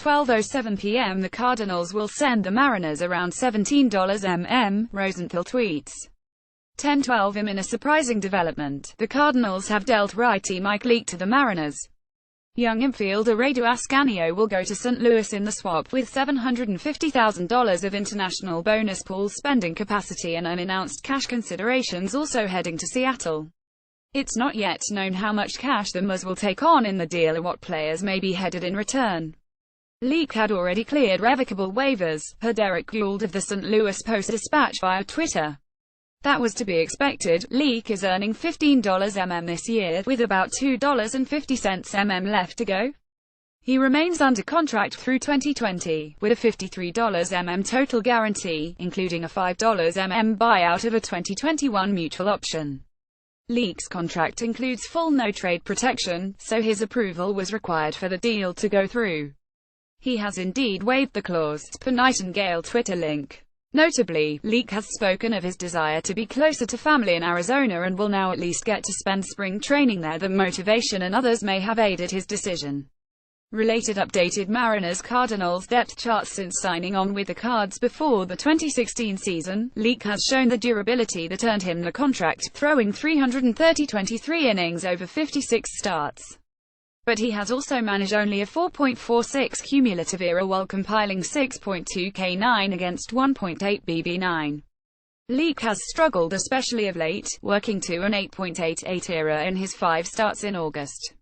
12:07 p.m. The Cardinals will send the Mariners around $17 Rosenthal tweets. 10:12 am. In a surprising development, the Cardinals have dealt righty Mike Leake to the Mariners. Young infielder Radu Ascanio will go to St. Louis in the swap, with $750,000 of international bonus pool spending capacity and unannounced cash considerations also heading to Seattle. It's not yet known how much cash the Muzz will take on in the deal or what players may be headed in return. Leake had already cleared revocable waivers, per Derek Gould of the St. Louis Post-Dispatch via Twitter. That was to be expected. Leake is earning $15 this year, with about $2.50 left to go. He remains under contract through 2020, with a $53 total guarantee, including a $5 buyout of a 2021 mutual option. Leake's contract includes full no-trade protection, so his approval was required for the deal to go through. He has indeed waived the clause, per Nightingale Twitter link. Notably, Leake has spoken of his desire to be closer to family in Arizona and will now at least get to spend spring training there. The motivation and others may have aided his decision. Related updated Mariners Cardinals depth chart. Since signing on with the Cards before the 2016 season, Leake has shown the durability that earned him the contract, throwing 23 innings over 56 starts. But he has also managed only a 4.46 cumulative ERA while compiling 6.2 K9 against 1.8 BB9. Leake has struggled especially of late, working to an 8.88 ERA in his 5 starts in August.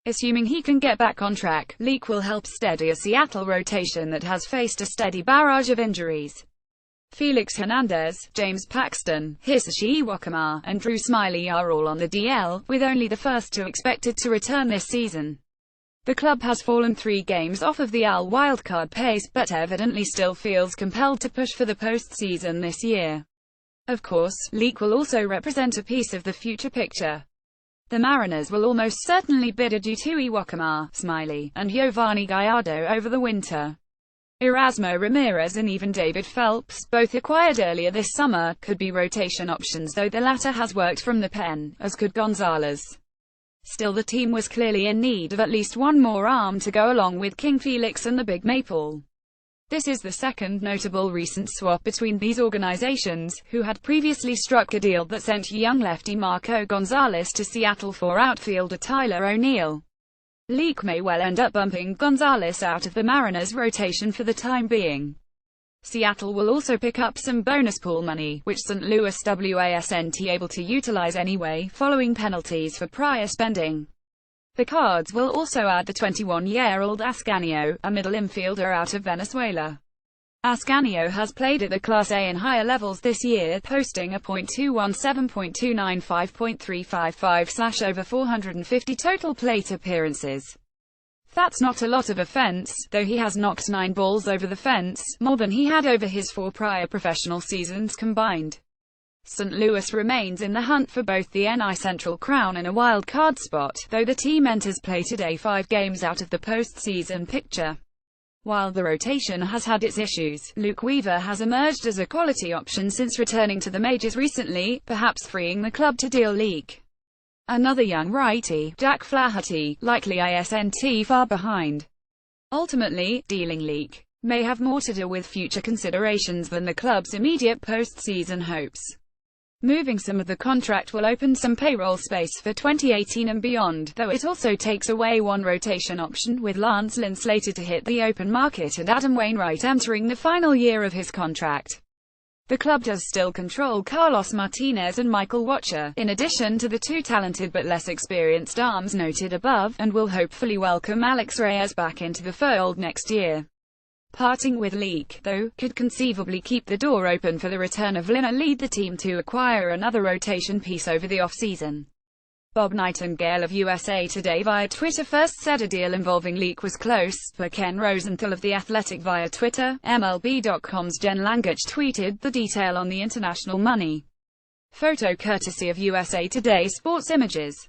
Assuming he can get back on track, Leake will help steady a Seattle rotation that has faced a steady barrage of injuries. Felix Hernandez, James Paxton, Hisashi Iwakuma, and Drew Smyly are all on the DL, with only the first 2 expected to return this season. The club has fallen 3 games off of the AL wildcard pace, but evidently still feels compelled to push for the postseason this year. Of course, Leake will also represent a piece of the future picture. The Mariners will almost certainly bid adieu to Iwakuma, Smyly, and Giovanni Gallardo over the winter. Erasmo Ramirez and even David Phelps, both acquired earlier this summer, could be rotation options, though the latter has worked from the pen, as could Gonzalez. Still, the team was clearly in need of at least one more arm to go along with King Felix and the Big Maple. This is the second notable recent swap between these organizations, who had previously struck a deal that sent young lefty Marco Gonzalez to Seattle for outfielder Tyler O'Neill. Leake may well end up bumping Gonzalez out of the Mariners' rotation for the time being. Seattle will also pick up some bonus pool money, which St. Louis wasn't able to utilize anyway, following penalties for prior spending. The Cards will also add the 21-year-old Ascanio, a middle infielder out of Venezuela. Ascanio has played at the Class A and higher levels this year, posting a .217, .295, .355/ over 450 total plate appearances. That's not a lot of offense, though he has knocked 9 balls over the fence, more than he had over his 4 prior professional seasons combined. St. Louis remains in the hunt for both the NL Central crown and a wild card spot, though the team enters play today 5 games out of the postseason picture. While the rotation has had its issues, Luke Weaver has emerged as a quality option since returning to the majors recently, perhaps freeing the club to deal Leake. Another young righty, Jack Flaherty, likely isn't far behind. Ultimately, dealing Leake may have more to do with future considerations than the club's immediate postseason hopes. Moving some of the contract will open some payroll space for 2018 and beyond, though it also takes away one rotation option, with Lance Lynn slated to hit the open market and Adam Wainwright entering the final year of his contract. The club does still control Carlos Martinez and Michael Wacha, in addition to the 2 talented but less experienced arms noted above, and will hopefully welcome Alex Reyes back into the fold next year. Parting with Leake, though, could conceivably keep the door open for the return of Lynn and lead the team to acquire another rotation piece over the offseason. Bob Nightingale of USA Today via Twitter first said a deal involving Leake was close, per Ken Rosenthal of The Athletic via Twitter. MLB.com's Jen Langich tweeted the detail on the international money. Photo courtesy of USA Today Sports Images.